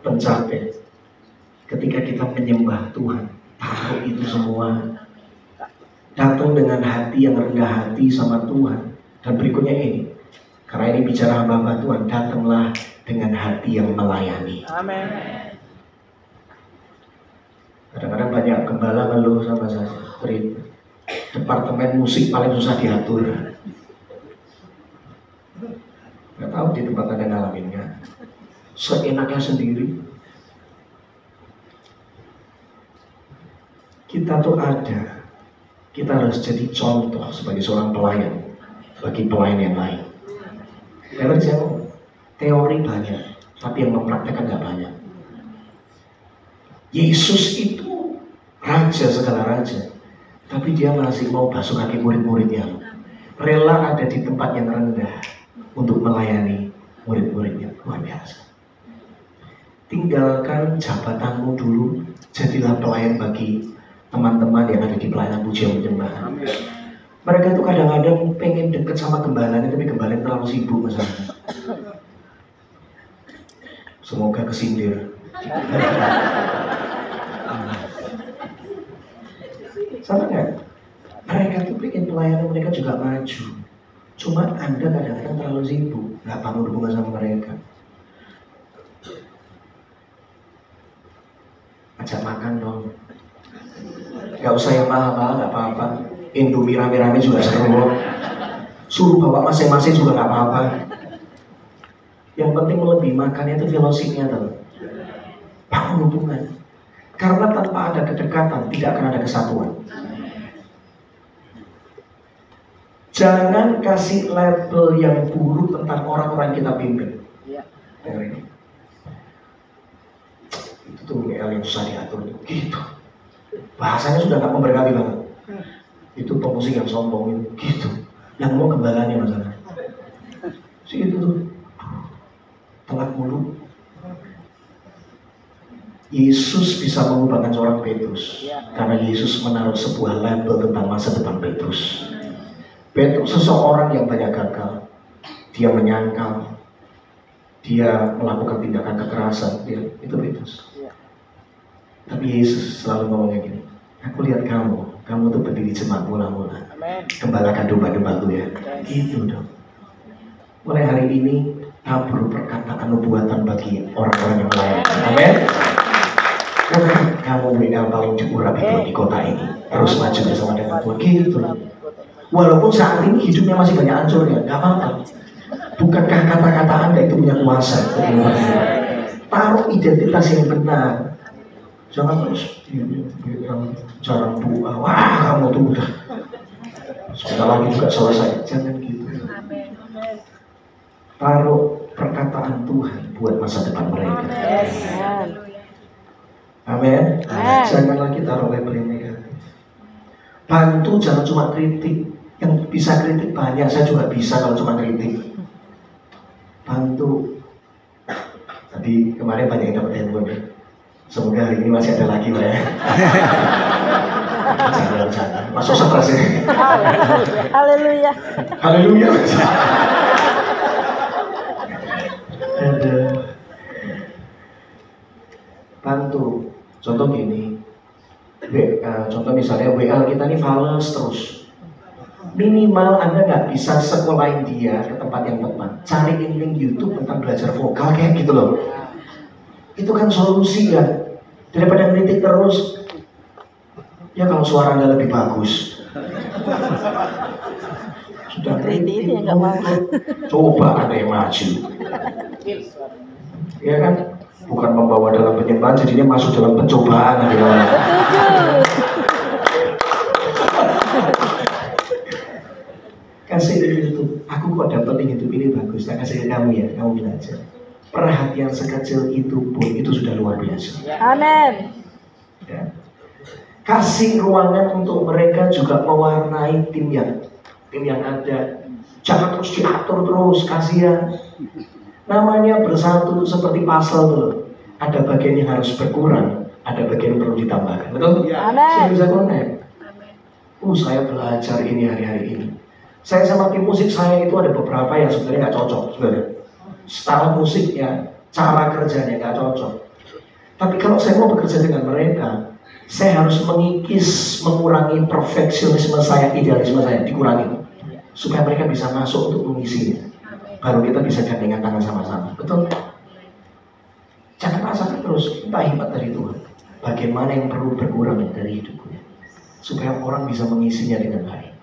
pencapaian. Ketika kita menyembah Tuhan, taruh itu semua, datang dengan hati yang rendah hati sama Tuhan. Dan berikutnya ini, karena ini bicara hamba Tuhan, datanglah dengan hati yang melayani. Amin. Kadang-kadang banyak gembala ngeluh sama saya, departemen musik paling susah diatur. Gak tahu di tempat Anda ngalaminnya, seenaknya sendiri. Kita tuh ada, kita harus jadi contoh sebagai seorang pelayan bagi pelayan yang lain. Karena teori banyak, tapi yang mempraktekkan gak banyak. Yesus itu raja segala raja, tapi dia masih mau basuh kaki murid-muridnya. Rela ada di tempat yang rendah untuk melayani murid-muridnya. Luar biasa. Tinggalkan jabatanmu dulu, jadilah pelayan bagi teman-teman yang ada di pelayanan pujian penyembahan. Mereka tuh kadang-kadang pengen deket sama gembalanya, tapi gembalanya terlalu sibuk misalnya. Semoga kesindir. Sama nggak? Mereka tuh pengen pelayanan mereka juga maju. Cuma Anda kadang-kadang terlalu sibuk, nggak bangun hubungan sama mereka. Ajak makan dong. Gak usah yang mahal-mahal, gak apa-apa. Indomie rame-rame juga seru. Suruh bawa masing-masing juga gak apa-apa. Yang penting lebih makannya itu fellowship-nya tuh. Bangun hubungan. Karena tanpa ada kedekatan tidak akan ada kesatuan. Jangan kasih label yang buruk tentang orang-orang yang kita pimpin. Dengar ini. Itu tuh WL yang susah diatur gitu. Bahasanya sudah gak memberkati banget. Itu pemusik yang sombong gitu. Yang mau gembalanya masalah. Si itu tuh telat mulu. Yesus bisa mengubahkan seorang Petrus karena Yesus menaruh sebuah label tentang masa depan Petrus. Petrus seseorang yang banyak gagal. Dia menyangkal. Dia melakukan tindakan kekerasan. Itu Petrus. Tapi Yesus selalu ngomongnya gini, aku lihat kamu tuh berdiri jemaat mula-mula, gembalakan domba-domba ya, gitu dong. Mulai hari ini, tabur perkataan nubuatan bagi orang-orang yang lain. Amin. Karena kamu WL paling diurap itu di kota ini, terus maju bersama dengan Tuhan, gitu. Walaupun saat ini hidupnya masih banyak hancurnya, gak apa-apa. Bukankah kata-kata Anda itu punya kuasa? Taruh identitas yang benar. Jangan terus jarang doa. Wah, kamu tuh udah sebentar lagi juga selesai. Jangan gitu. Taruh perkataan Tuhan buat masa depan mereka. Amin. Jangan lagi taruh label yang negatif. Bantu, jangan cuma kritik. Yang bisa kritik banyak, saya juga bisa kalau cuma kritik. Bantu. Tadi kemarin banyak yang dapat handphone. Semoga hari ini masih ada lagi, Pak ya. Jangan. Masuk stres ya. Haleluya. Haleluya. Ada. Bantu. Contoh gini. Contoh misalnya WL kita nih fals terus. Minimal Anda nggak bisa sekolahin dia ke tempat yang tepat. Cariin link YouTube tentang belajar vokal kayak gitu loh. Itu kan solusi kan, daripada kritik terus. Ya kalau suara Anda lebih bagus, sudah kritik itu yang nggak mau. Coba Anda yang maju, ya kan? Bukan membawa dalam penyembahan, jadinya masuk dalam pencobaan. Kasih itu, aku kok dapat link YouTube ini bagus, tak kasih ke kamu ya, kamu belajar. Perhatian sekecil itu pun itu sudah luar biasa. Amin. Ya. Kasih ruangan untuk mereka juga mewarnai tim yang ada. Jangan terus diatur terus, kasihan. Namanya bersatu seperti puzzle tuh. Ada bagian yang harus berkurang, ada bagian yang perlu ditambahkan. Betul? Amin. Saya bisa connect. Saya belajar ini hari-hari ini. Saya sama tim musik saya itu ada beberapa yang sebenarnya nggak cocok sebenarnya. Style musiknya cara kerjanya nggak cocok. Tapi kalau saya mau bekerja dengan mereka, saya harus mengikis, mengurangi perfeksionisme saya, idealisme saya, dikurangi. Supaya mereka bisa masuk untuk mengisinya. Baru kita bisa gandengan tangan sama-sama. Betul? Jangan rasakan terus, minta hikmat dari Tuhan. Bagaimana yang perlu berkurang dari hidupku, supaya orang bisa mengisinya dengan baik.